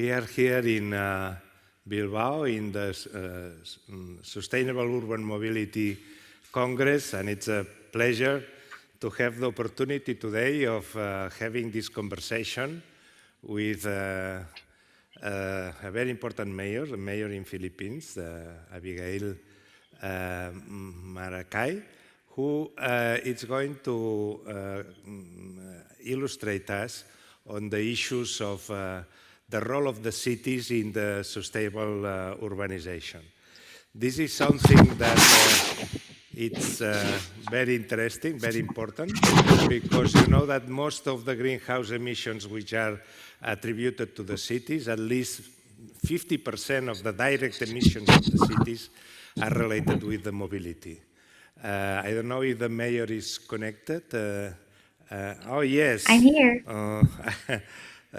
We are here in Bilbao in the Sustainable Urban Mobility Congress, and it's a pleasure to have the opportunity today of having this conversation with a very important mayor, a mayor in Philippines, Abigail Maracay, who is going to illustrate us on the issues of the role of the cities in the sustainable urbanization. This is something that it's very interesting, very important, because you know that most of the greenhouse emissions which are attributed to the cities, at least 50% of the direct emissions of the cities are related with the mobility. I don't know if the mayor is connected. Oh, yes. I'm here.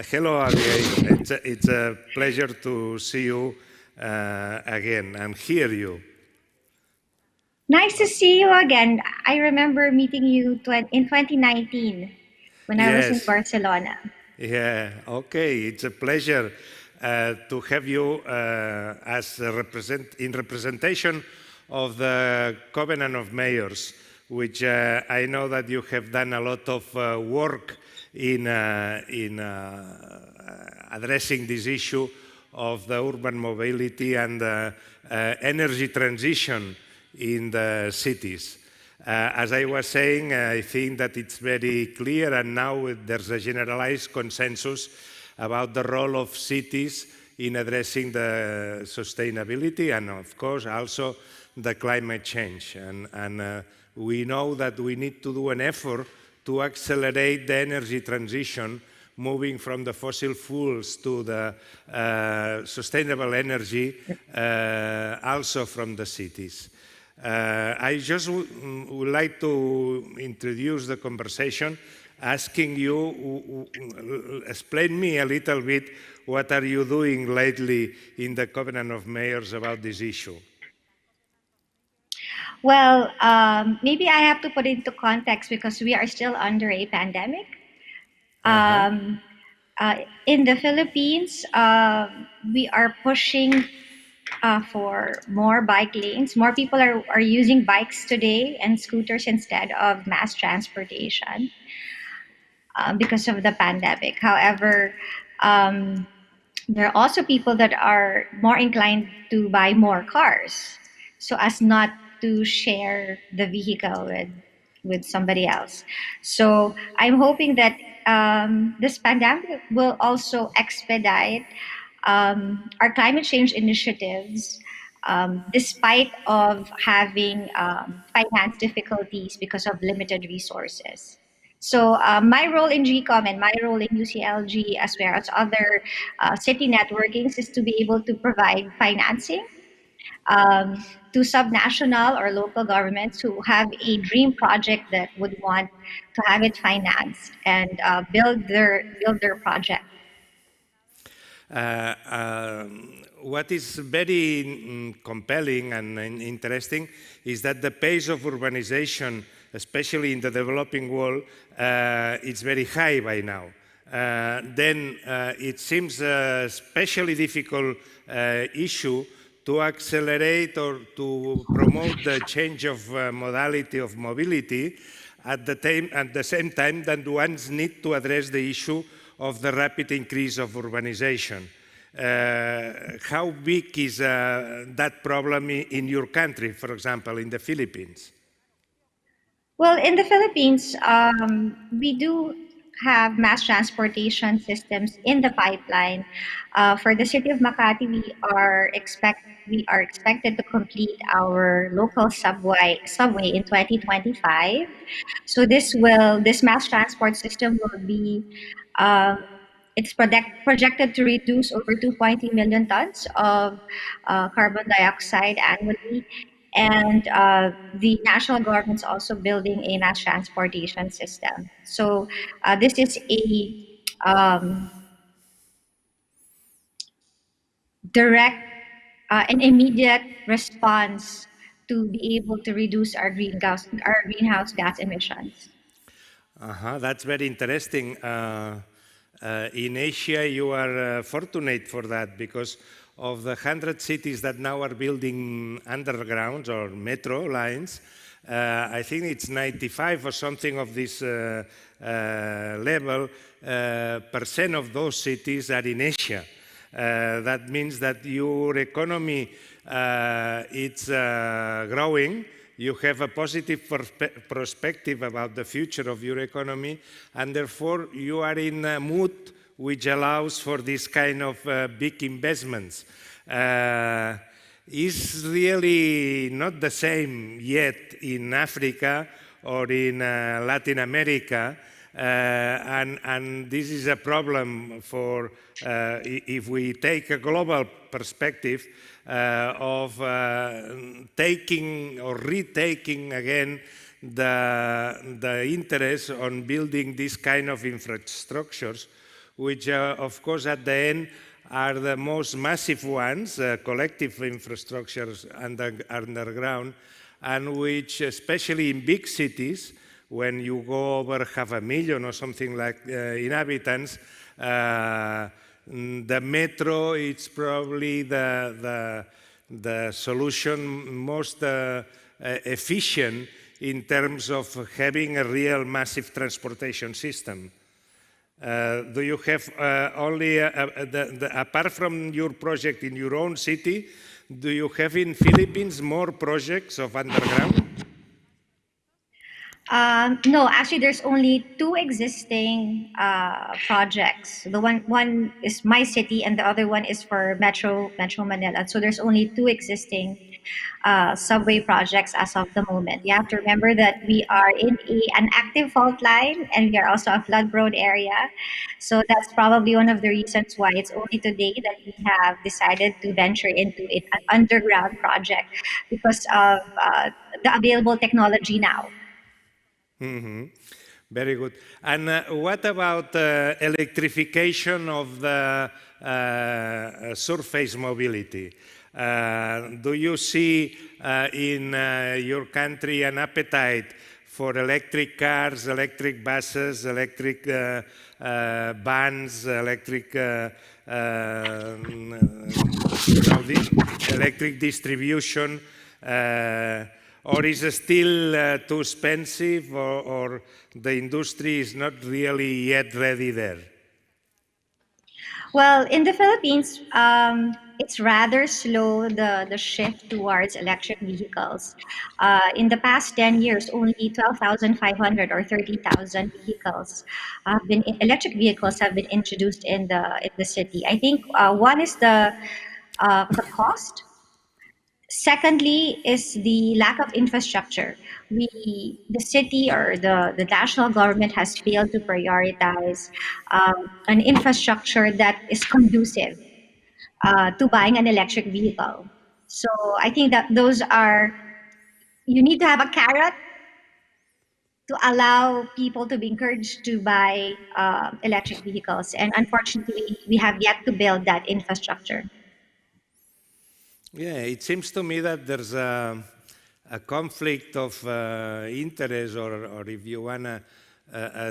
Hello, Abigail. It's a pleasure to see you again and hear you. Nice to see you again. I remember meeting you in 2019 when I was in Yes. Barcelona. Yeah, okay. It's a pleasure to have you in representation of the Covenant of Mayors, which I know that you have done a lot of work in addressing this issue of the urban mobility and energy transition in the cities. As I was saying, I think that it's very clear, and now there's a generalized consensus about the role of cities in addressing the sustainability and, of course, also the climate change. And we know that we need to do an effort to accelerate the energy transition, moving from the fossil fuels to the sustainable energy, also from the cities. I just would like to introduce the conversation, asking you, explain me a little bit what are you doing lately in the Covenant of Mayors about this issue? Well, maybe I have to put it into context because we are still under a pandemic. In the Philippines, we are pushing for more bike lanes. More people are using bikes today and scooters instead of mass transportation because of the pandemic. However, there are also people that are more inclined to buy more cars so as not to share the vehicle with somebody else. So I'm hoping that this pandemic will also expedite our climate change initiatives, despite of having finance difficulties because of limited resources. So my role in GCOM and my role in UCLG, as well as other city networkings, is to be able to provide financing to subnational or local governments who have a dream project that would want to have it financed and build their project. What is very compelling and interesting is that the pace of urbanization, especially in the developing world, is very high by now. Then it seems a especially difficult issue to accelerate or to promote the change of modality of mobility at the same time that one needs to address the issue of the rapid increase of urbanization. How big is that problem in your country, for example, in the Philippines? Well, in the Philippines, we do have mass transportation systems in the pipeline. For the city of Makati, we are expected to complete our local subway in 2025. So this mass transport system will be it's projected to reduce over 2.3 million tons of carbon dioxide annually. And the national government's also building a mass transportation system. So this is a direct and immediate response to be able to reduce our greenhouse gas emissions. That's very interesting. In Asia, you are fortunate for that because of the 100 cities that now are building undergrounds or metro lines. I think it's 95 or something of this level percent of those cities are in Asia. That means that your economy it's growing. You have a positive perspective about the future of your economy, and therefore you are in a mood which allows for this kind of big investments. Is really not the same yet in Africa or in Latin America. And this is a problem for if we take a global perspective of taking or retaking again the interest on building this kind of infrastructures, which of course at the end are the most massive ones, collective infrastructures underground, and which especially in big cities, when you go over 500,000 or something like inhabitants, the metro is probably the solution most efficient in terms of having a real massive transportation system. Do you have only, apart from your project in your own city, do you have in Philippines more projects of underground? No, actually, there's only two existing projects. The one is my city, and the other one is for Metro Manila. So there's only two existing subway projects as of the moment. You have to remember that we are in an active fault line, and we are also a flood-prone area. So that's probably one of the reasons why it's only today that we have decided to venture into an underground project because of the available technology now. Very good. And what about electrification of the surface mobility? Do you see in your country an appetite for electric cars, electric buses, electric vans, electric electric distribution? Or is it still too expensive, or the industry is not really yet ready there? Well, in the Philippines, it's rather slow, the shift towards electric vehicles. In the past 10 years, only 12,500 or 30,000 vehicles electric vehicles have been introduced in the city. I think one is the cost. Secondly, is the lack of infrastructure. The city or the national government has failed to prioritize an infrastructure that is conducive to buying an electric vehicle. So I think that those are, you need to have a carrot to allow people to be encouraged to buy electric vehicles. And unfortunately, we have yet to build that infrastructure. Yeah, it seems to me that there's a conflict of interest, or if you want, a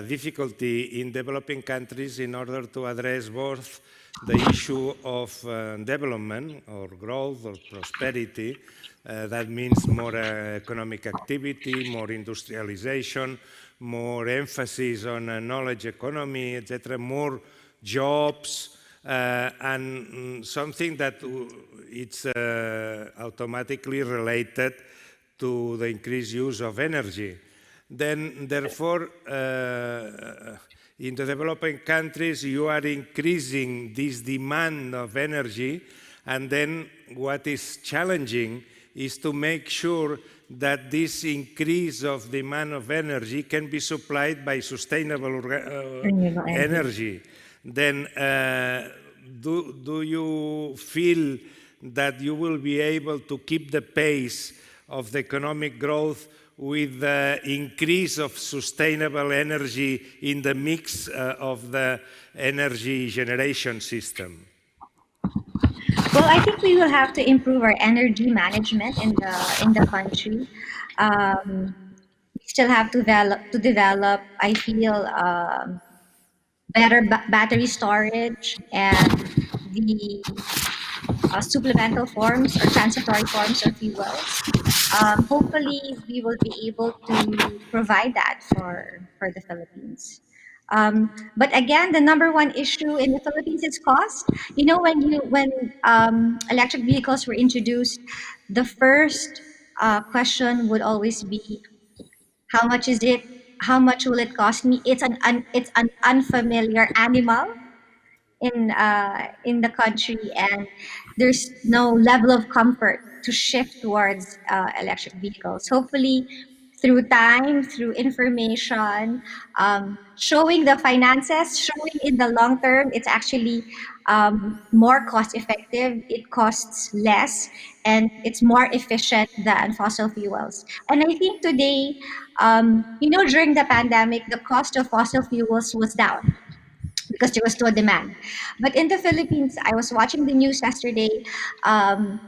difficulty in developing countries in order to address both the issue of development or growth or prosperity. That means more economic activity, more industrialization, more emphasis on knowledge economy, etc., more jobs, and something that it's automatically related to the increased use of energy. Then, therefore, in the developing countries, you are increasing this demand of energy, and then what is challenging is to make sure that this increase of demand of energy can be supplied by sustainable Renewable energy. Then do you feel that you will be able to keep the pace of the economic growth with the increase of sustainable energy in the mix of the energy generation system? Well, I think we will have to improve our energy management in the country. We still have to develop. I feel better battery storage, and the supplemental forms or transitory forms of fuels. Hopefully, we will be able to provide that for the Philippines. But again, the number one issue in the Philippines is cost. You know, when electric vehicles were introduced, the first question would always be, how much is it? How much will it cost me? It's an unfamiliar animal in the country, and there's no level of comfort to shift towards electric vehicles. Hopefully, through time, through information, showing the finances, showing in the long term, it's actually more cost effective. It costs less, and it's more efficient than fossil fuels. And I think today, during the pandemic, the cost of fossil fuels was down because there was still a demand. But in the Philippines, I was watching the news yesterday. Um,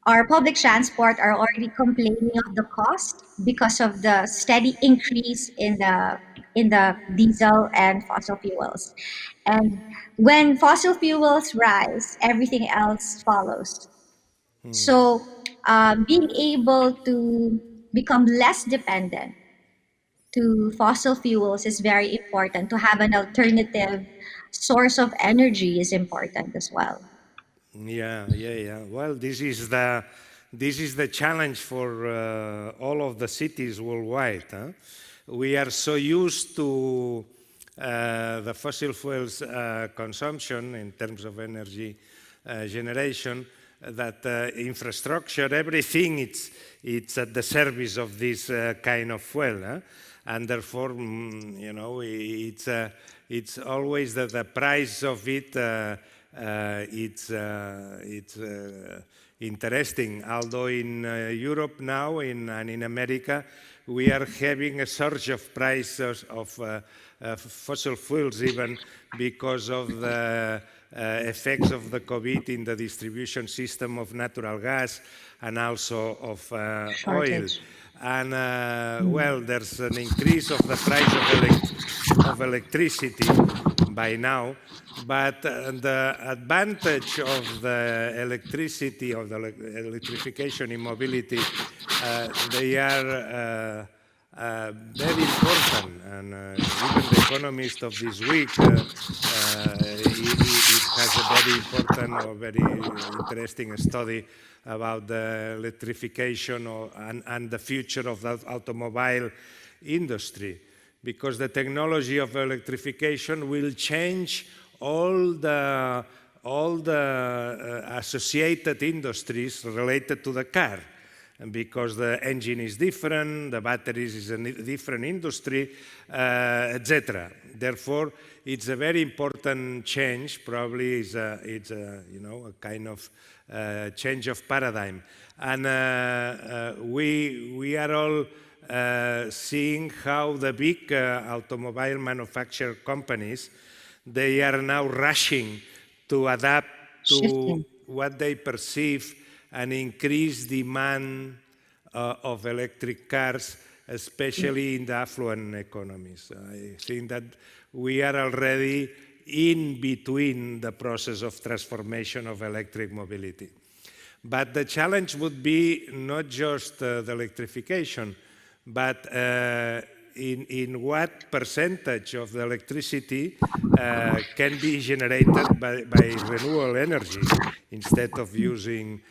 our public transport are already complaining of the cost because of the steady increase in the diesel and fossil fuels. And when fossil fuels rise, everything else follows. So being able to become less dependent to fossil fuels is very important. To have an alternative source of energy is important as well. Yeah, yeah, yeah. Well, this is the challenge for all of the cities worldwide. Huh? We are so used to the fossil fuels consumption in terms of energy generation that infrastructure, everything, it's at the service of this kind of fuel. Huh? And therefore, it's always that the price of it it's interesting. Although in Europe now and in America, we are having a surge of prices of fossil fuels, even because of the effects of the COVID in the distribution system of natural gas and also of oil. Shortage. And well, there's an increase of the price of electricity by now, but the advantage of the electricity, of the electrification in mobility, they are very important. And even the Economist of this week, it has a very important or very interesting study about the electrification and the future of the automobile industry, because the technology of electrification will change all the associated industries related to the car. And because the engine is different, the batteries is a different industry, etc. Therefore, it's a very important change. Probably it's a kind of change of paradigm. And we are all seeing how the big automobile manufacturer companies, they are now rushing to adapt to Shifting. what they perceive an increased demand of electric cars, especially in the affluent economies. I think that we are already in between the process of transformation of electric mobility. But the challenge would be not just the electrification, but in what percentage of the electricity can be generated by renewable energy instead of using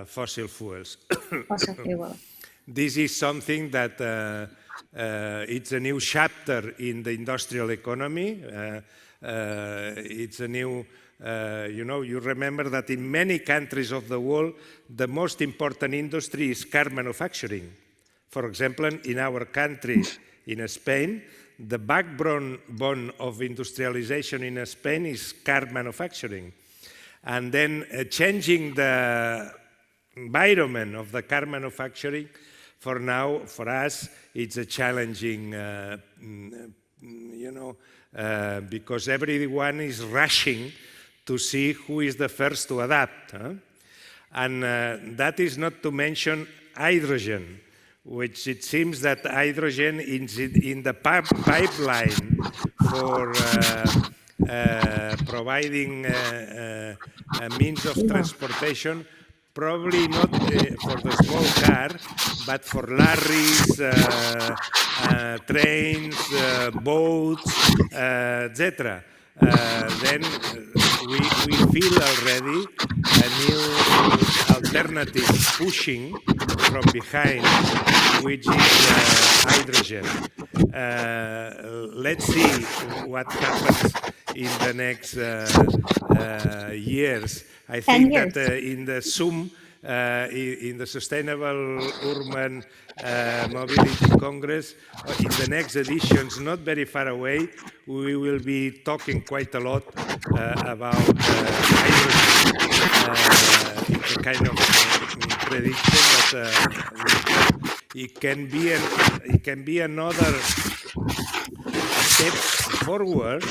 fossil fuels. Fossil fuel. This is something that it's a new chapter in the industrial economy. It's a new, you remember that in many countries of the world, the most important industry is car manufacturing. For example, in our country, in Spain, the backbone of industrialization in Spain is car manufacturing. And then changing the environment of the car manufacturing, for now, for us, it's a challenging, because everyone is rushing to see who is the first to adapt. Huh? And that is not to mention hydrogen, which it seems that hydrogen is in the pipeline for providing a means of transportation, probably not for the small car, but for lorries, trains, boats, etc. Then we feel already a new alternative pushing from behind, which is hydrogen. Let's see what happens in the next years. I 10 think that years. in the Zoom, in the Sustainable Urban Mobility Congress, in the next editions, not very far away, we will be talking quite a lot about hydrogen. It's a kind of prediction that we hope it can be another step forward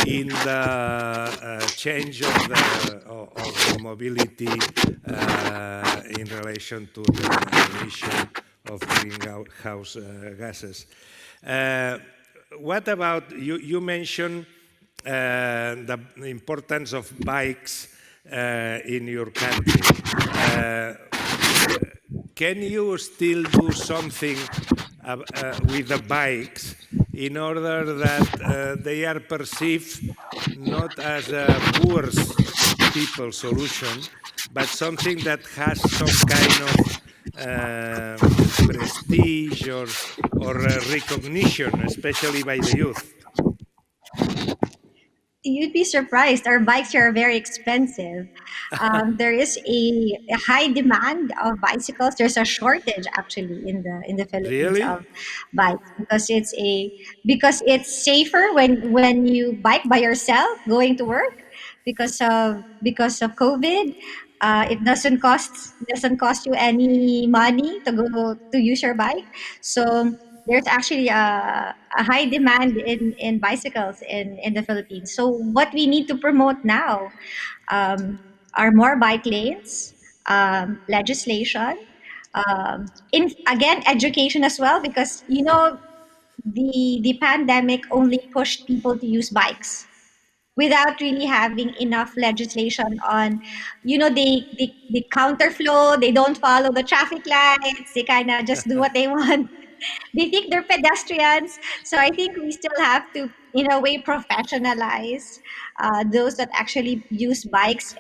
in the change of the mobility in relation to the emission of greenhouse gases. What about you mentioned the importance of bikes in your country. Can you still do something with the bikes in order that they are perceived not as a poor people solution, but something that has some kind of prestige or recognition, especially by the youth? You'd be surprised. Our bikes here are very expensive. There is a high demand of bicycles. There's a shortage actually in the Philippines Really? of bikes because it's safer when you bike by yourself going to work because of COVID. It doesn't cost you any money to go to use your bike. So there's actually a high demand in bicycles in the Philippines. So what we need to promote now are more bike lanes, legislation, in again education as well, because the pandemic only pushed people to use bikes without really having enough legislation on, the counterflow. They don't follow the traffic lights. They kind of just do what they want. They think they're pedestrians. So I think we still have to, in a way, professionalize those that actually use bikes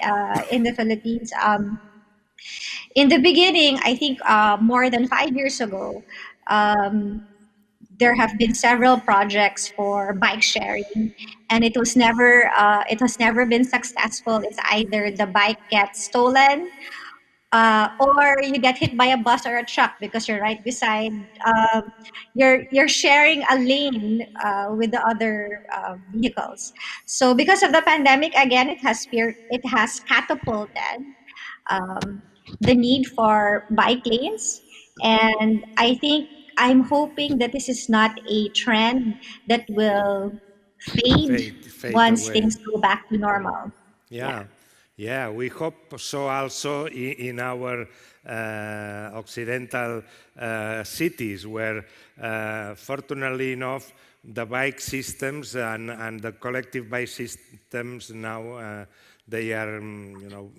in the Philippines. In the beginning, I think more than 5 years ago, um, there have been several projects for bike sharing, and it has never been successful. It's either the bike gets stolen, or you get hit by a bus or a truck because you're right beside. You're sharing a lane with the other vehicles. So because of the pandemic, again, it has catapulted um, the need for bike lanes, and I'm hoping that this is not a trend that will fade Fade once away. things go back to normal. Yeah. Yeah, yeah, we hope so also in our occidental cities where, fortunately enough, the bike systems and the collective bike systems now they are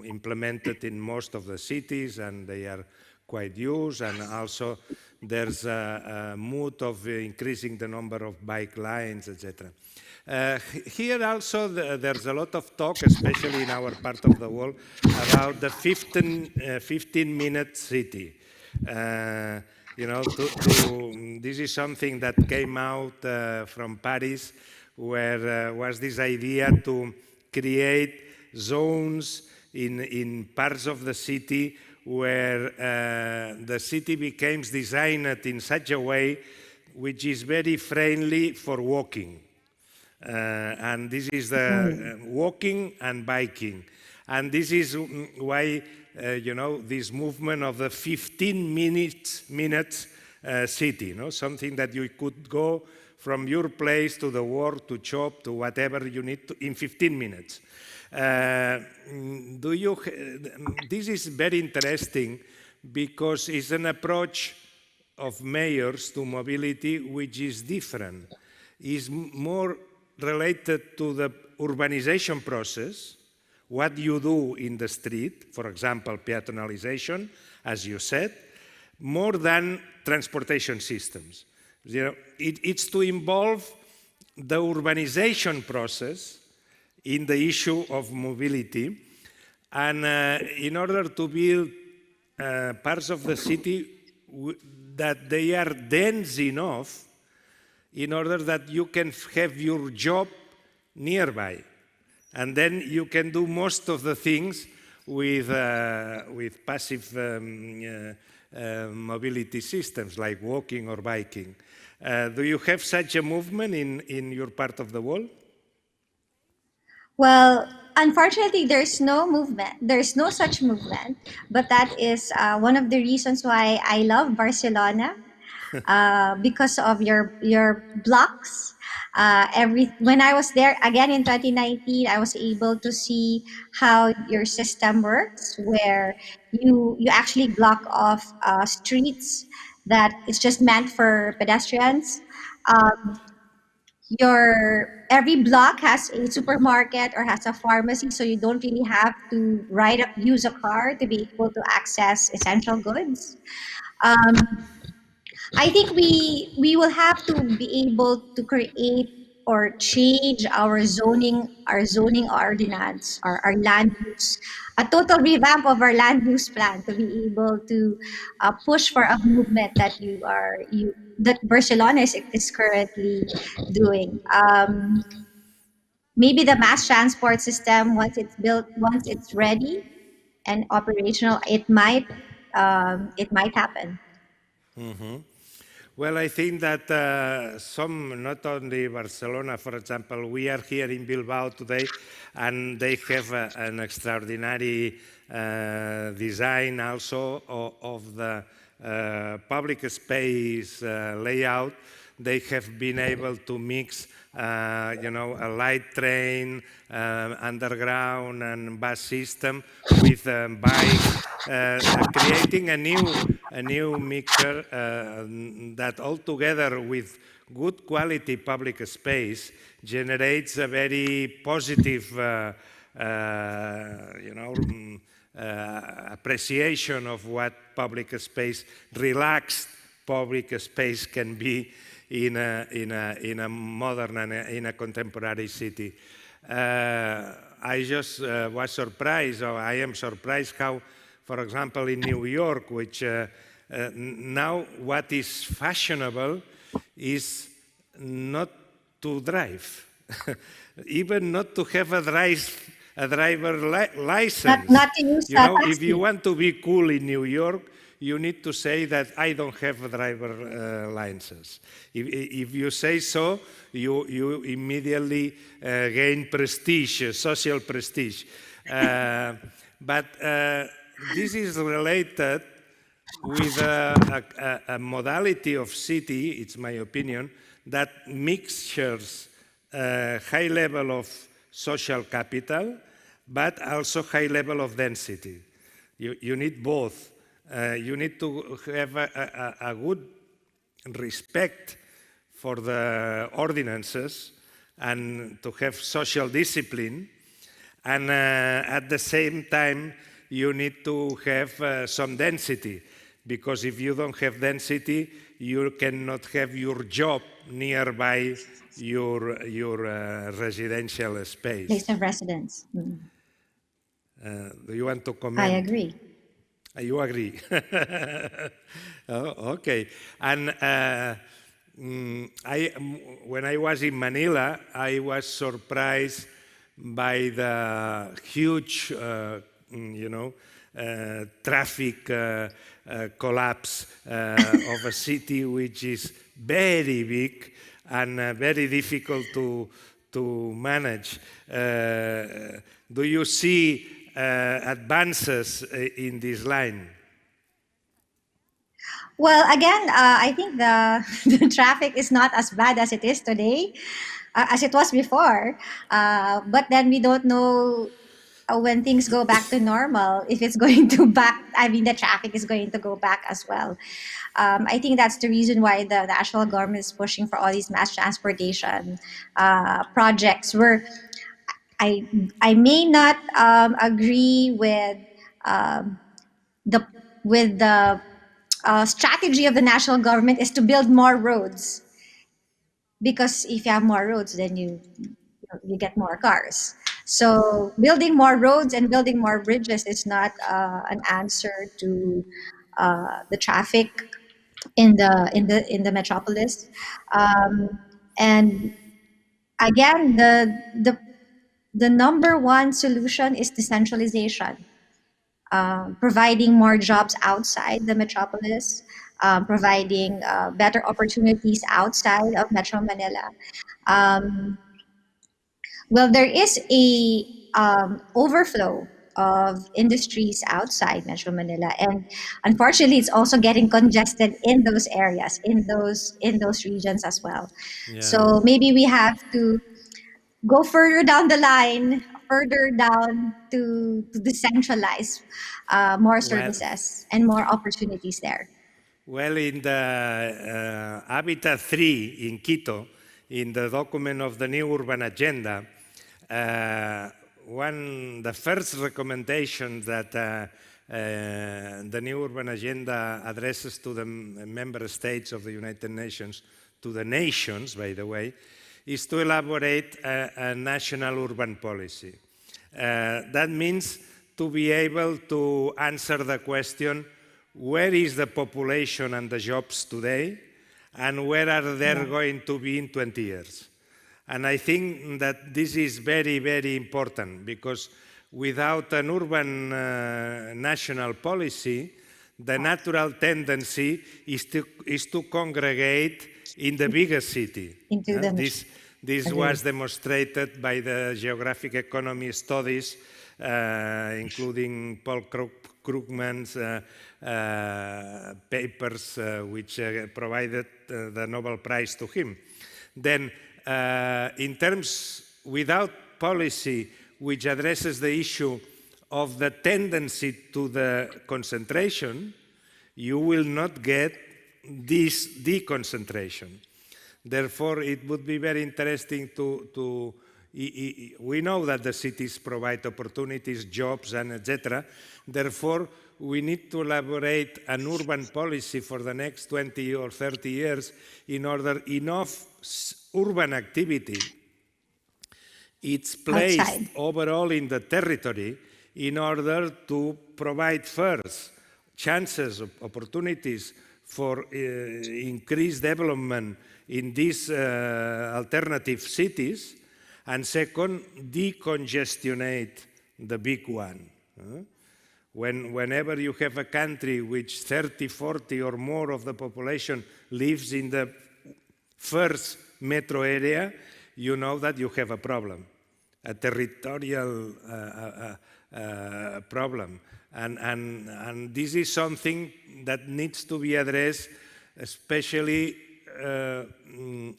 implemented in most of the cities, and they are quite used, and also there's a mood of increasing the number of bike lines, etc. Here also there's a lot of talk, especially in our part of the world, about the 15-minute city. Uh, this is something that came out from Paris, where was this idea to create zones in parts of the city where the city becomes designed in such a way which is very friendly for walking. And this is the walking and biking. And this is why, this movement of the 15 minutes city, something that you could go from your place to the work, to shop, to whatever you need to, in 15 minutes. This is very interesting because it's an approach of mayors to mobility, which is different, is more related to the urbanization process, what you do in the street, for example, peatonalization, as you said, more than transportation systems. You know, it's to involve the urbanization process in the issue of mobility, and in order to build parts of the city that they are dense enough in order that you can have your job nearby. And then you can do most of the things with passive mobility systems like walking or biking. Do you have such a movement in your part of the world? Well, unfortunately, there's no movement. There's no such movement. But that is one of the reasons why I love Barcelona, because of your blocks. Every when I was there again in 2019, I was able to see how your system works, where you actually block off streets that it's just meant for pedestrians. Your every block has a supermarket or has a pharmacy, so you don't really have to use a car to be able to access essential goods. um, I think we will have to be able to create or change our zoning ordinance, our land use, a total revamp of our land use plan to be able to push for a movement that that Barcelona is currently doing. Maybe the mass transport system, once it's built, once it's ready and operational, it might happen. Well, I think that not only Barcelona, for example, we are here in Bilbao today, and they have an extraordinary design also of the public space layout. They have been able to mix, a light train, underground and bus system with bikes, creating a new mixture that altogether with good quality public space generates a very positive appreciation of what public space, relaxed public space can be in a modern and in a contemporary city. I just was surprised, or I am surprised how, for example, in New York, which now what is fashionable is not to drive, even not to have a driver license. Not to use You know, if you taxi. want to be cool in New York, you need to say that I don't have a driver license. If you say so, you immediately gain prestige, social prestige. But this is related with a modality of city, it's my opinion, that mixtures high level of social capital, but also high level of density. You need both. You need to have a good respect for the ordinances and to have social discipline. And at the same time, you need to have some density, because if you don't have density, you cannot have your job nearby your residential space. Place of residence. Do you want to I comment? agree. You agree? Oh, okay. And when I was in Manila, I was surprised by the huge, traffic collapse of a city which is very big and very difficult to manage. Do you see advances in this line? Well, again, I think the traffic is not as bad as it is today, as it was before. But then we don't know. when things go back to normal, if it's going to back, I mean, the traffic is going to go back as well. I think that's the reason why the national government is pushing for all these mass transportation projects. Where I I may not agree um, the with the strategy of the national government is to build more roads, because if you have more roads, then you get more cars. So building more roads and building more bridges is not an answer to the traffic in the metropolis. Um, and again, the number one solution is decentralization, providing more jobs outside the metropolis, providing better opportunities outside of Metro Manila. Um, well, there is a overflow of industries outside Metro Manila, and unfortunately, it's also getting congested in those areas, in those regions as well. Yeah. So maybe we have to go further down the line, further down to decentralize more Well, services and more opportunities there. well, in the Habitat 3 in Quito, in the document of the new urban agenda, the first recommendation that the new urban agenda addresses to the member states of the United Nations, to the nations, by the way, is to elaborate a national urban policy. That means to be able to answer the question, where is the population and the jobs today, and where are they Yeah. going to be in 20 years? And I think that this is very, very important, because without an urban national policy, the natural tendency is to congregate in the biggest city. Into the metro. This Agree. was demonstrated by the geographic economy studies, including Paul Krugman's papers, which provided the Nobel Prize to him. Then, in terms, without policy which addresses the issue of the tendency to the concentration, you will not get this deconcentration. Therefore, it would be very interesting we know that the cities provide opportunities, jobs, and etc. Therefore, we need to elaborate an urban policy for the next 20 or 30 years in order enough urban activity it's placed Outside. overall in the territory in order to provide first chances, opportunities for increased development in these alternative cities, and second, decongestionate the big one. Whenever you have a country which 30, 40 or more of the population lives in the first metro area, you know that you have a problem, a territorial problem. And this is something that needs to be addressed, especially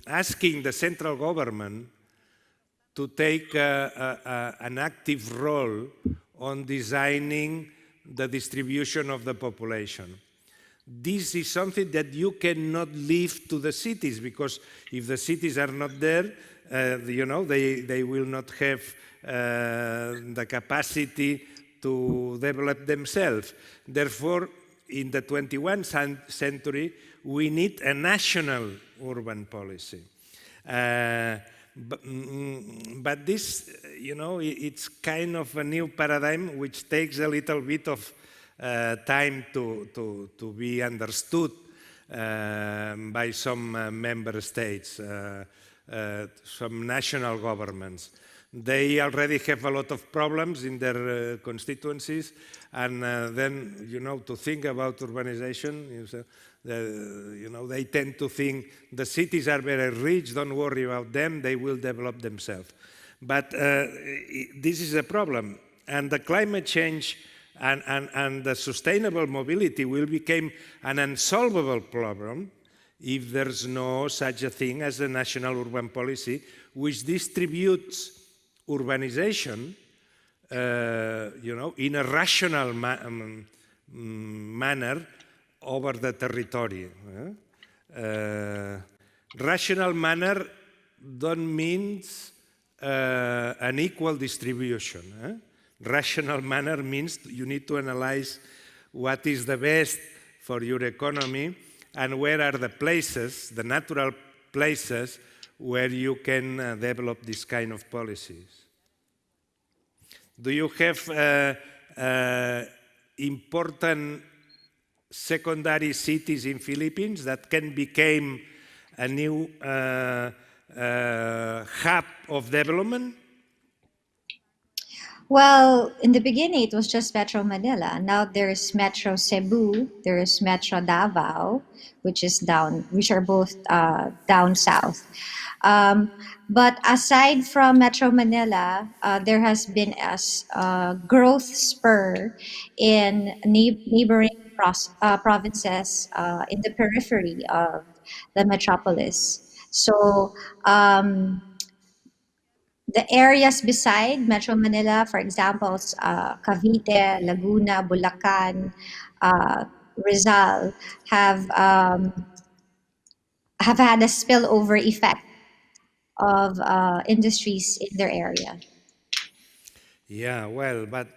asking the central government to take an active role on designing the distribution of the population. This is something that you cannot leave to the cities, because if the cities are not there, they will not have the capacity to develop themselves. Therefore, in the 21st century, we need a national urban policy. But this, it's kind of a new paradigm which takes a little bit of time to be understood by some member states, some national governments. They already have a lot of problems in their constituencies, and then, to think about urbanization, they tend to think the cities are very rich, don't worry about them, they will develop themselves. But this is a problem, and the climate change and the sustainable mobility will become an unsolvable problem if there's no such a thing as a national urban policy which distributes urbanization in a rational manner over the territory. Rational manner don't means an equal distribution. Rational manner means you need to analyze what is the best for your economy and where are the places, the natural places, where you can develop this kind of policies. Do you have important secondary cities in Philippines that can become a new hub of development? Well, in the beginning, it was just Metro Manila. Now there's Metro Cebu, there's Metro Davao, which are both down south. Um, but aside from Metro Manila, there has been a growth spur in neighboring provinces in the periphery of the metropolis. So the areas beside Metro Manila, for example, Cavite, Laguna, Bulacan, uh, Rizal, have had a spillover effect of industries in their area. Yeah, well, but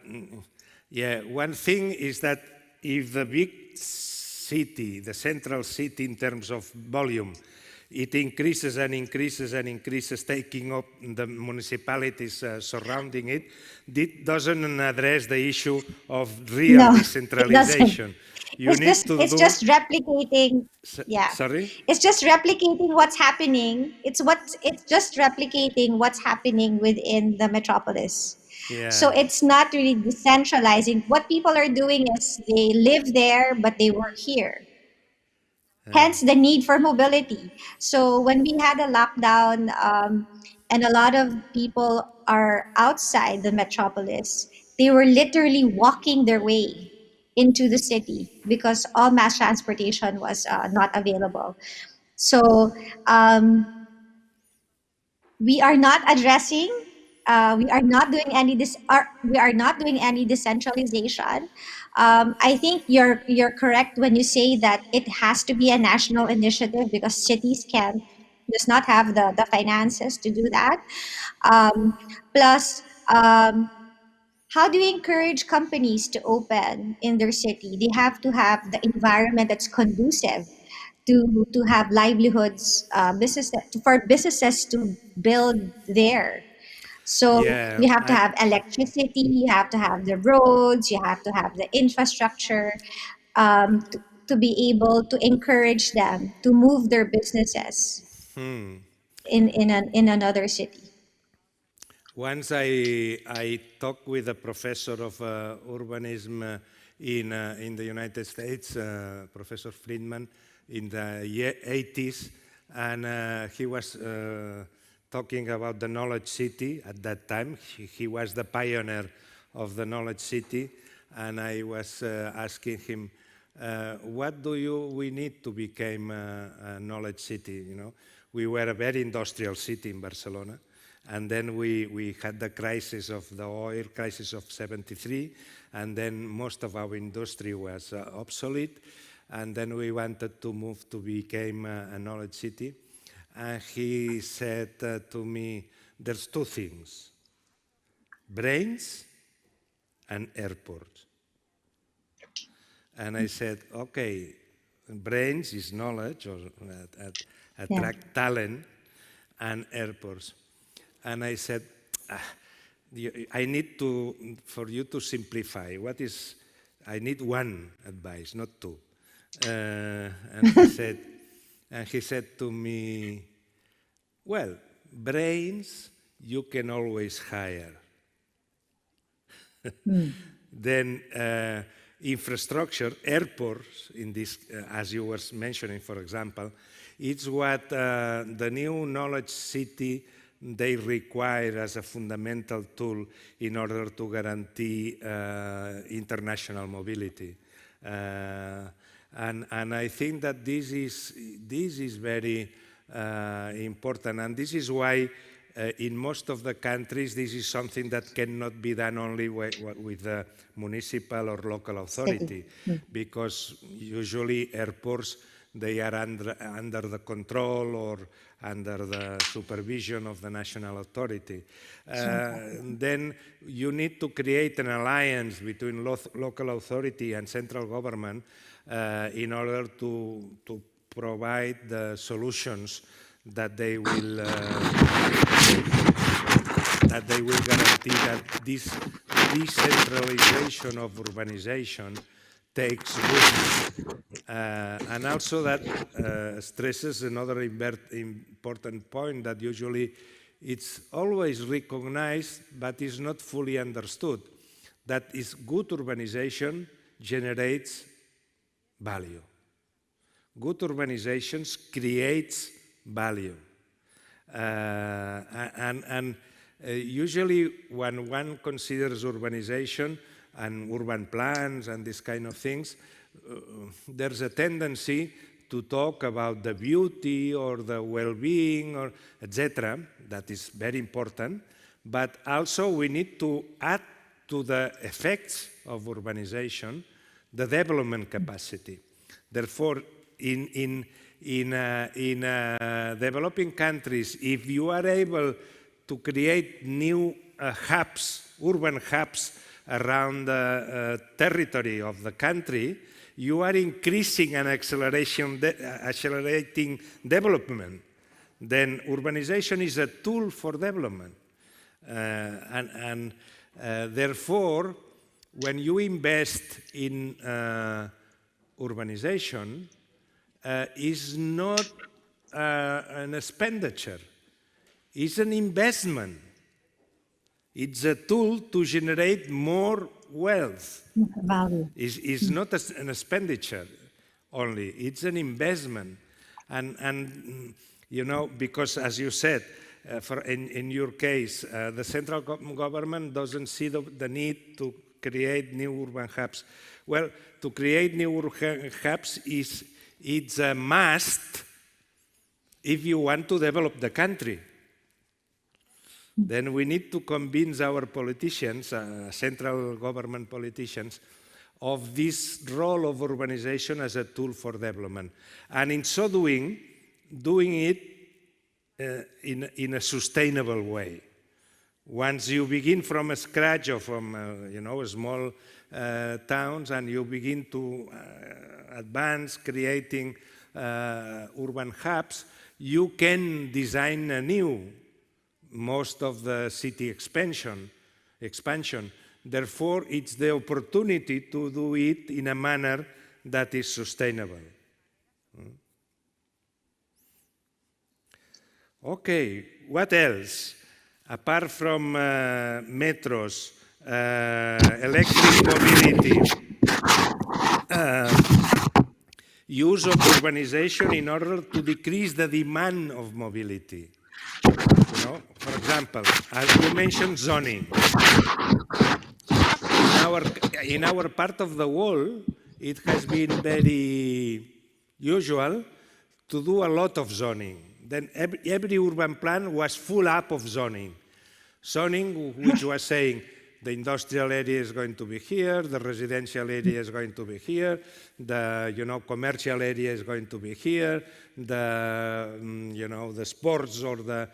yeah, one thing is that if the big city, the central city in terms of volume, it increases and increases and increases, taking up the municipalities surrounding it, it doesn't address the issue of real No, it doesn't. decentralization. You need to It's do, just replicating. Yeah, sorry? it's just replicating what's happening. It's just replicating what's happening within the metropolis. So Yeah. it's not really decentralizing. What people are doing is they live there, but they work here. Hence the need for mobility. So when we had a lockdown, and a lot of people are outside the metropolis, they were literally walking their way into the city because all mass transportation was not available. So we are not addressing. We are not doing we are not doing any decentralization. I think you're correct when you say that it has to be a national initiative because cities can does not have the finances to do that. Um, Plus, how do you encourage companies to open in their city? They have to have the environment that's conducive to have livelihoods, for businesses to build there. So Yeah, you have to have electricity, you have to have the roads, you have to have the infrastructure, to be able to encourage them to move their businesses in another city. once I talked with a professor of urbanism in the United States, Professor Friedman, in the 80s, and he was talking about the knowledge city at that time. He was the pioneer of the knowledge city, and I was asking him, what do we need to become a knowledge city? We were a very industrial city in Barcelona. And then we had the crisis of the oil crisis of 73, and then most of our industry was obsolete. And then we wanted to move to become a knowledge city. And he said to me, there's two things, brains and airports. And I said, okay, brains is knowledge, or Yeah. attract talent, and airports. And I said, I need for you to simplify. I need one advice, not two. And he said to me, well, brains you can always hire. Then infrastructure, airports, in this, as you were mentioning, for example, it's what the new knowledge city they require as a fundamental tool in order to guarantee international mobility. And I think that this is very important, and this is why in most of the countries, this is something that cannot be done only with the municipal or local authority, because usually airports, they are under the control or under the supervision of the national authority. Then you need to create an alliance between local authority and central government in order to provide the solutions that they will guarantee that this decentralization of urbanization takes root. And also that stresses another important point, that usually it's always recognized but is not fully understood, that is good urbanization generates value. Good urbanizations creates value. Usually when one considers urbanization and urban plans and these kind of things, there's a tendency to talk about the beauty or the well-being or etc. That is very important, but also we need to add to the effects of urbanization the development capacity. Therefore, in developing countries, if you are able to create new hubs, urban hubs around the territory of the country, you are increasing and accelerating development. Then urbanization is a tool for development. Therefore, when you invest in urbanization, is not an expenditure, it's an investment. It's a tool to generate more wealth. Value. It's not an expenditure only, it's an investment. And you know, because as you said, in your case, the central government doesn't see the need to create new urban hubs. Well, to create new urban hubs it's a must if you want to develop the country. Then we need to convince our politicians, central government politicians, of this role of urbanization as a tool for development. And in so doing it in a sustainable way. Once you begin from scratch or from small towns, and you begin to advance creating urban hubs, you can design anew most of the city expansion. Therefore, it's the opportunity to do it in a manner that is sustainable. Okay, what else? Apart from metros, electric mobility, use of urbanization in order to decrease the demand of mobility. For example, as you mentioned, zoning. In our part of the world, it has been very usual to do a lot of zoning. Then every urban plan was full up of zoning. Zoning which was saying the industrial area is going to be here, the residential area is going to be here, the commercial area is going to be here, the sports or the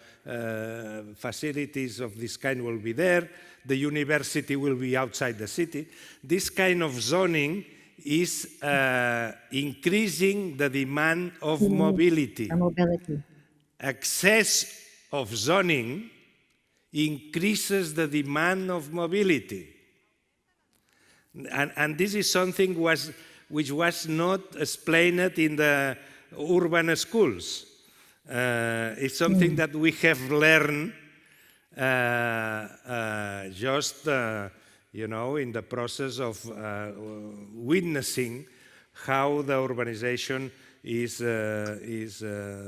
facilities of this kind will be there, the university will be outside the city. This kind of zoning is increasing the demand of mobility. Excess of zoning increases the demand of mobility. And this is something which was not explained in the urban schools. It's something that we have learned just in the process of witnessing how the urbanization is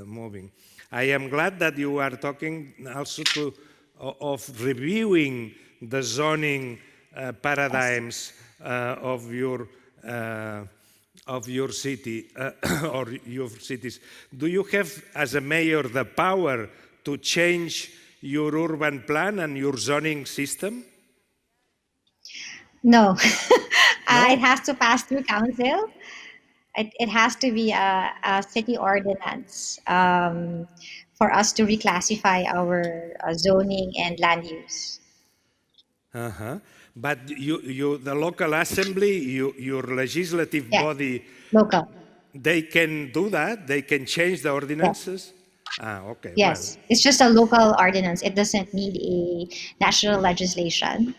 moving. I am glad that you are talking also of reviewing the zoning paradigms of your city or your cities. Do you have, as a mayor, the power to change your urban plan and your zoning system? No, it No? has to pass through council. It has to be a city ordinance for us to reclassify our zoning and land use. Uh-huh. But the local assembly, your legislative Yes, body, local. they can do that? They can change the Yes, ordinances? Ah, okay, well. yes. It's just a local ordinance. It doesn't need a national legislation.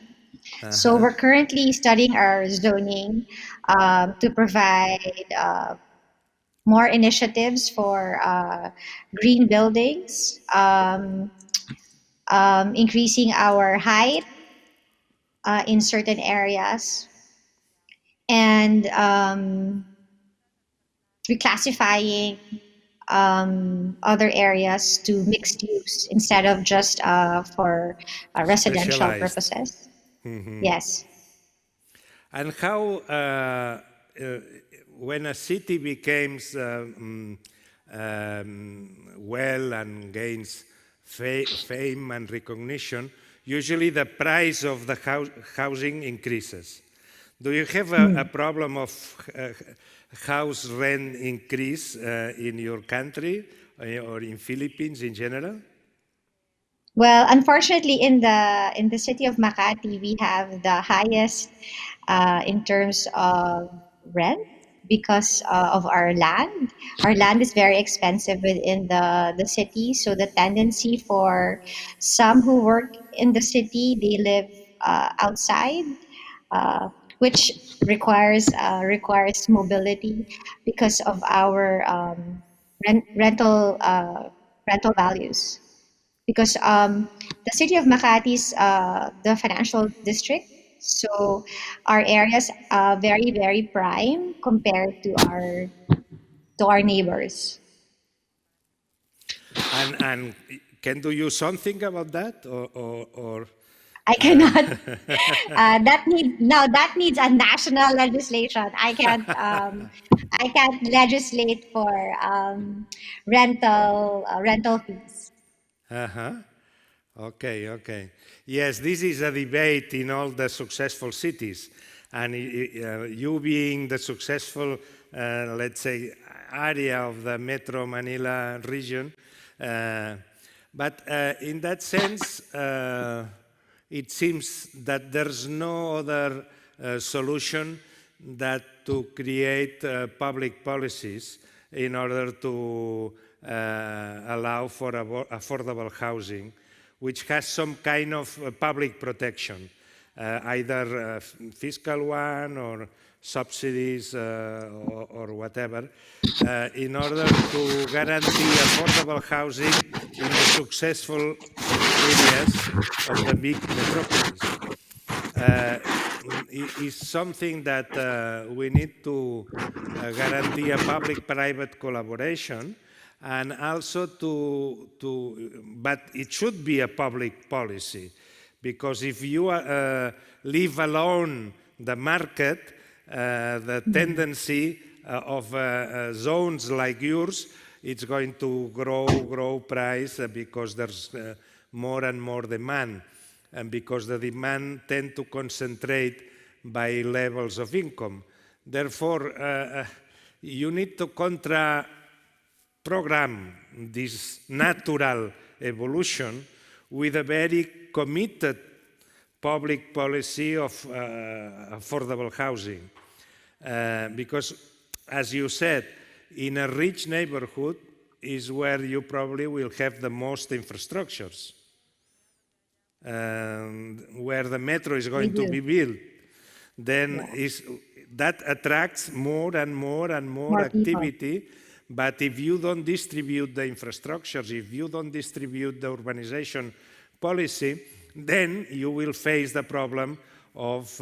So Uh-huh. we're currently studying our zoning to provide more initiatives for green buildings, increasing our height in certain areas, and reclassifying other areas to mixed use instead of just for residential Specialized. purposes. Yes. And how, uh, when a city becomes well and gains fame and recognition, usually the price of the housing increases. Do you have a Hmm. problem of house rent increase in your country or in Philippines in general? Well, unfortunately, in the city of Makati, we have the highest in terms of rent because of our land. Our land is very expensive within the city, so the tendency for some who work in the city, they live outside, uh, which requires mobility because of our rental values because the city of Makati is the financial district. So our areas are very prime compared to our neighbors. And can do you something about that or I cannot. That needs a national legislation. I can't legislate for rental fees. uh-huh. Okay, okay. Yes, this is a debate in all the successful cities. And you being the successful, let's say, area of the Metro Manila region. Uh, but in that sense, it seems that there's no other solution that to create public policies in order to allow for affordable housing, which has some kind of public protection, either fiscal one or subsidies or whatever, in order to guarantee affordable housing in the successful areas of the big metropolis. uh, is something that we need to guarantee a public-private collaboration and also but it should be a public policy because if you leave alone the market, the tendency of zones like yours, it's going to grow price because there's more and more demand and because the demand tend to concentrate by levels of income. Therefore, you need to program this natural evolution with a very committed public policy of affordable housing. Because, as you said, in a rich neighborhood is where you probably will have the most infrastructures, where the metro is We going to do. be built, then Yeah. that attracts more and more and more More people. activity. But if you don't distribute the infrastructures, if you don't distribute the urbanization policy, then you will face the problem of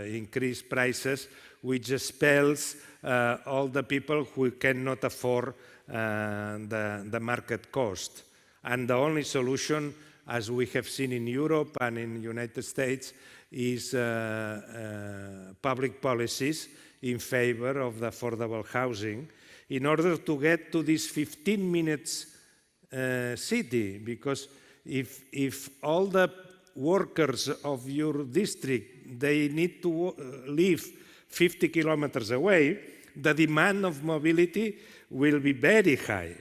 increased prices, which spells all the people who cannot afford the market cost. And the only solution, as we have seen in Europe and in the United States, is public policies in favor of the affordable housing in order to get to these 15 minutes city, because if all the workers of your district, they need to live 50 kilometers away, the demand of mobility will be very high.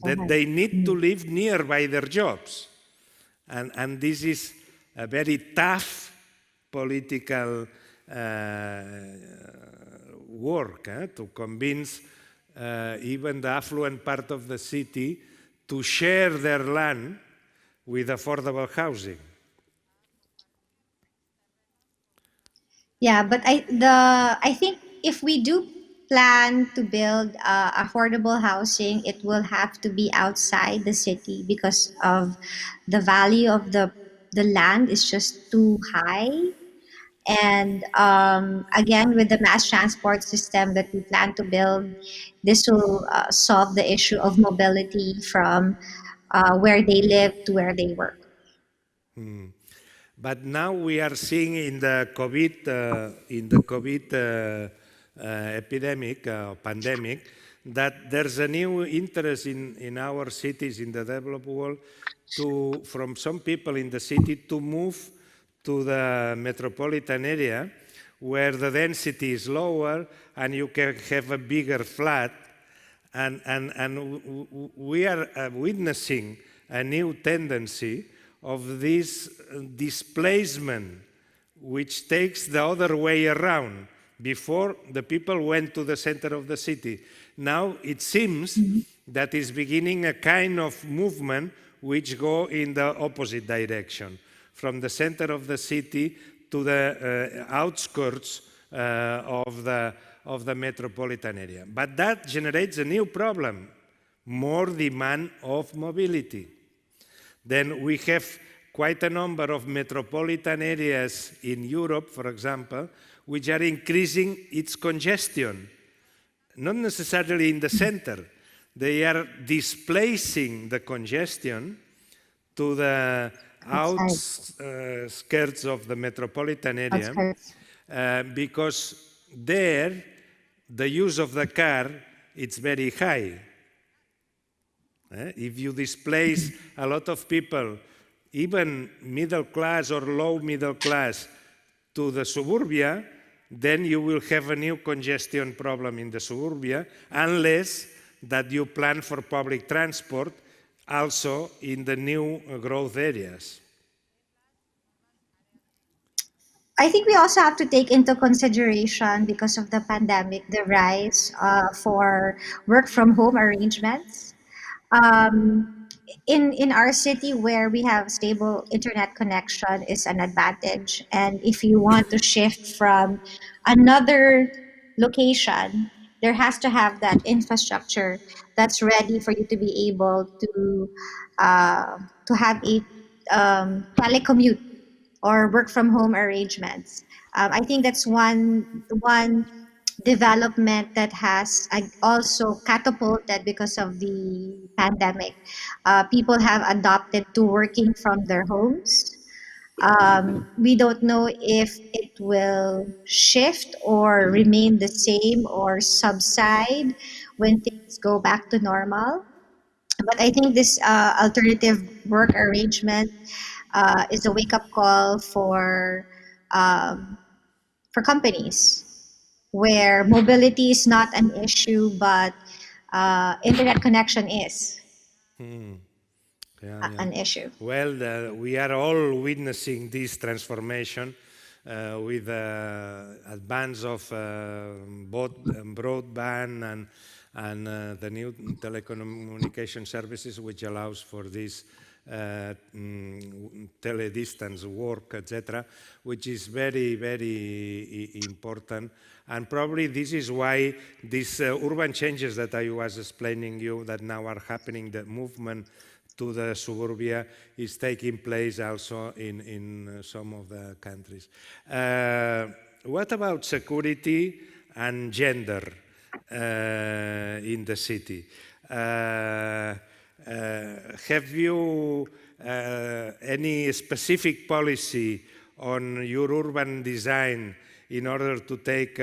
That they need to live nearby their jobs. And this is a very tough political work to convince even the affluent part of the city to share their land with affordable housing. Yeah, but I think if we do plan to build affordable housing, it will have to be outside the city because of the value of the land is just too high. And again, with the mass transport system that we plan to build, this will solve the issue of mobility from where they live to where they work. But now we are seeing in the COVID epidemic, pandemic, that there's a new interest in our cities in the developed world from some people in the city to move to the metropolitan area where the density is lower and you can have a bigger flat. And we are witnessing a new tendency of this displacement, which takes the other way around. Before, the people went to the center of the city. Now it seems that is beginning a kind of movement which go in the opposite direction, from the center of the city to the outskirts of the metropolitan area. But that generates a new problem, more demand of mobility. Then we have quite a number of metropolitan areas in Europe, for example, which are increasing its congestion, not necessarily in the center. They are displacing the congestion to the outskirts of the metropolitan area because there the use of the car is very high. If you displace a lot of people, even middle class or low middle class, to the suburbia, then you will have a new congestion problem in the suburbia, unless that you plan for public transport also in the new growth areas. I think we also have to take into consideration, because of the pandemic, the rise for work from home arrangements. Um, in our city, where we have stable internet connection, is an advantage. And if you want to shift from another location, there has to have that infrastructure that's ready for you to be able to have a telecommute or work from home arrangements. I think that's one development that has also catapulted because of the pandemic. People have adopted to working from their homes. We don't know if it will shift or remain the same or subside when things go back to normal. But I think this alternative work arrangement is a wake up call for companies where mobility is not an issue, but internet connection is Yeah. an issue. Well, we are all witnessing this transformation with the advance of both broadband and the new telecommunication services, which allows for this tele-distance work, etc., which is very, very important. And probably this is why these urban changes that I was explaining you that now are happening, the movement to the suburbia is taking place also in some of the countries. What about security and gender in the city? Have you any specific policy on your urban design in order to take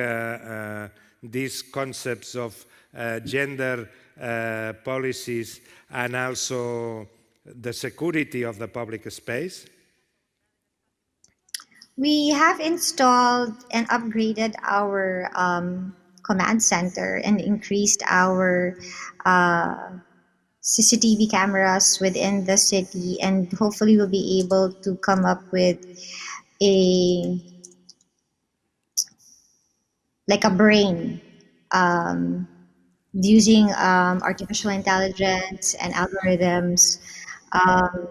these concepts of gender policies and also the security of the public space? We have installed and upgraded our command center and increased our CCTV cameras within the city, and hopefully we'll be able to come up with a like a brain um, using artificial intelligence and algorithms um,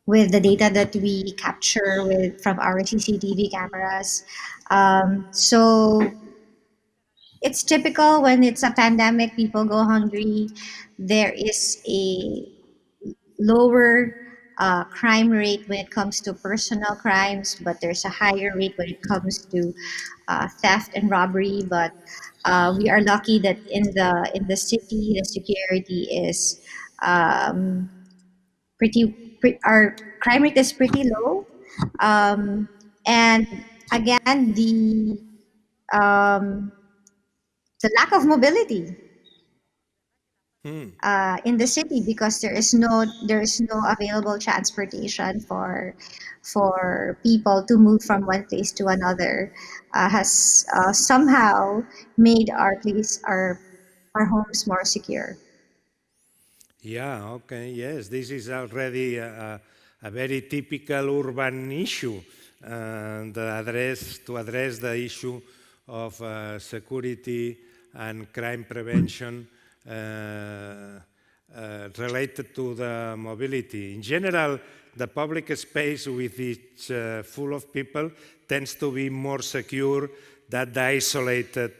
with the data that we capture with from our CCTV cameras. So it's typical when it's a pandemic, people go hungry. There is a lower crime rate when it comes to personal crimes, but there's a higher rate when it comes to theft and robbery. But we are lucky that in the city, the security is um, our crime rate is pretty low, and again um, the lack of mobility in the city because there is no available transportation for people to move from one place to another has somehow made our homes more secure. Yeah, okay, yes, this is already a very typical urban issue and to address the issue of security and crime prevention related to the mobility. In general, the public space with its full of people tends to be more secure than the isolated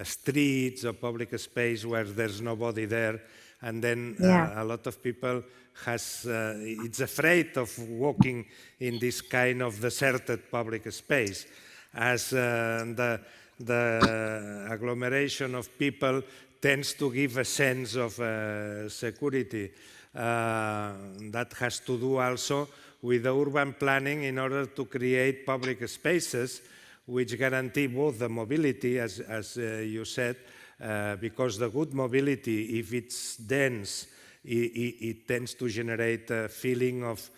streets or public space where there's nobody there, and then Yeah. a lot of people it's afraid of walking in this kind of deserted public space, as the agglomeration of people tends to give a sense of security. That has to do also with the urban planning in order to create public spaces which guarantee both the mobility, as you said, because the good mobility, if it's dense, it tends to generate a feeling of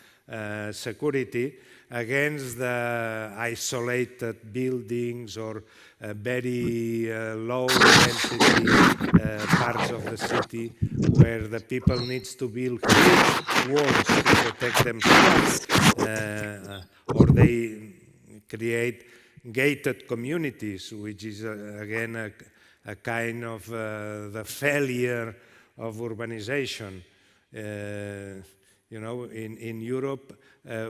security against the isolated buildings or very low density parts of the city where the people needs to build huge walls to protect themselves, or they create gated communities, which is again a kind of the failure of urbanization. In Europe,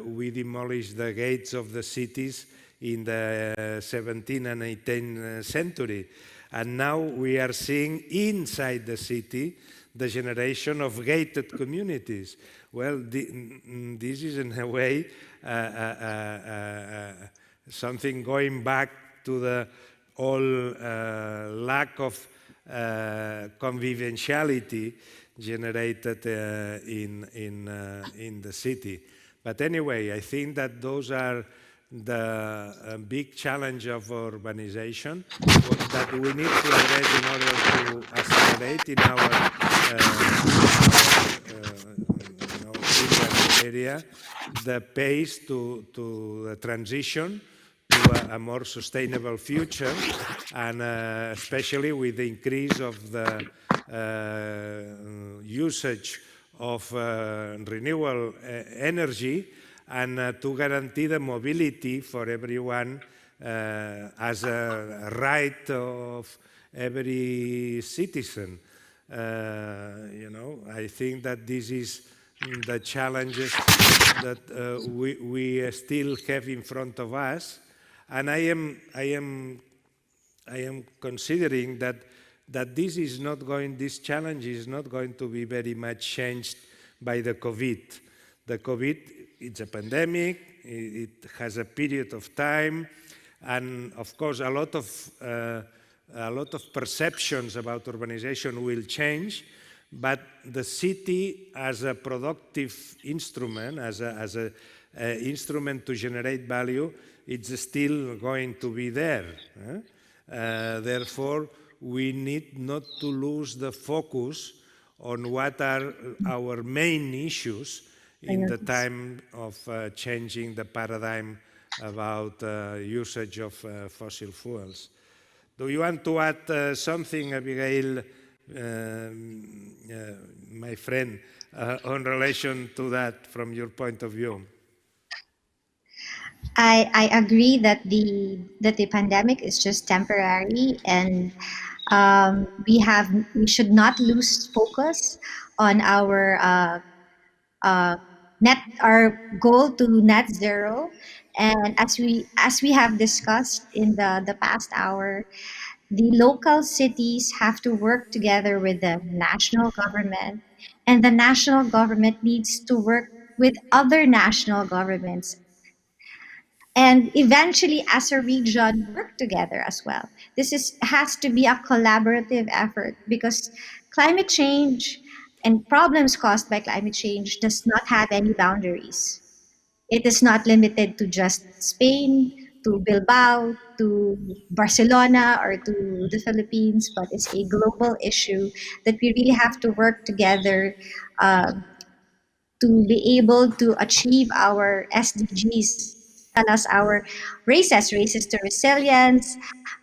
we demolished the gates of the cities in the 17th and 18th century. And now we are seeing inside the city the generation of gated communities. Well, this is in a way something going back to the all lack of conviviality generated in the city. But anyway, I think that those are the big challenge of urbanization that we need to address in order to accelerate in our urban area the pace to the transition to a more sustainable future, and especially with the increase of the usage of renewable energy, and to guarantee the mobility for everyone as a right of every citizen. I think that this is the challenges that we still have in front of us, and I am considering that this challenge is not going to be very much changed by the COVID. The COVID, it's a pandemic, it has a period of time, and of course a lot of perceptions about urbanization will change, but the city as a productive instrument, as an instrument to generate value, it's still going to be there. Therefore, we need not to lose the focus on what are our main issues in the time of changing the paradigm about usage of fossil fuels. Do you want to add something, Abigail, my friend, in relation to that from your point of view? I agree that the pandemic is just temporary, and we should not lose focus on uh, our goal to net zero. And as we have discussed in the past hour, the local cities have to work together with the national government, and the national government needs to work with other national governments, and eventually as a region work together as well. Has to be a collaborative effort, because climate change and problems caused by climate change does not have any boundaries. It is not limited to just Spain, to Bilbao, to Barcelona, or to the Philippines, but it's a global issue that we really have to work together uh, to be able to achieve our SDGs, as well as our races to resilience,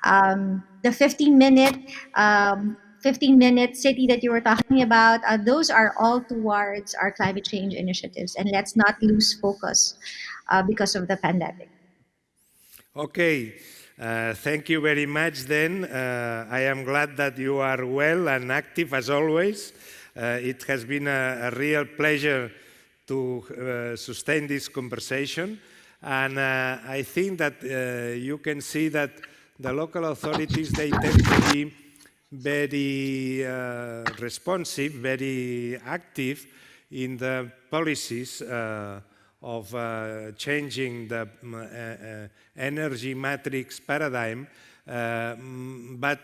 the 15-minute city that you were talking about. Those are all towards our climate change initiatives, and let's not lose focus because of the pandemic. Okay, thank you very much then. I am glad that you are well and active as always. It has been a real pleasure to sustain this conversation. And I think that you can see that the local authorities, they tend to be very responsive, very active in the policies of changing the energy matrix paradigm, but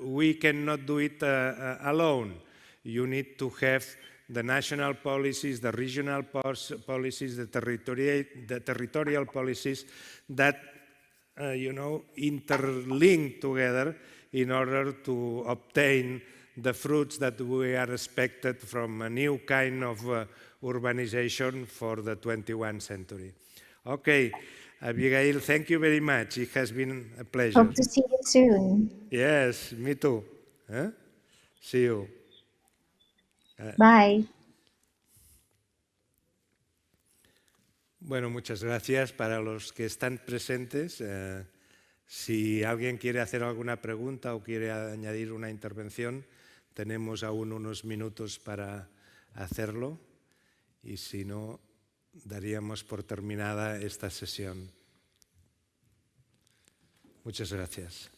we cannot do it alone. You need to have the national policies, the regional policies, the territorial policies that interlink together in order to obtain the fruits that we are expected from a new kind of urbanization for the 21st century. Okay, Abigail, thank you very much. It has been a pleasure. Hope to see you soon. Yes, me too. See you. Bye. Bueno, muchas gracias para los que están presentes. Si alguien quiere hacer alguna pregunta o quiere añadir una intervención, tenemos aún unos minutos para hacerlo, y si no, daríamos por terminada esta sesión. Muchas gracias.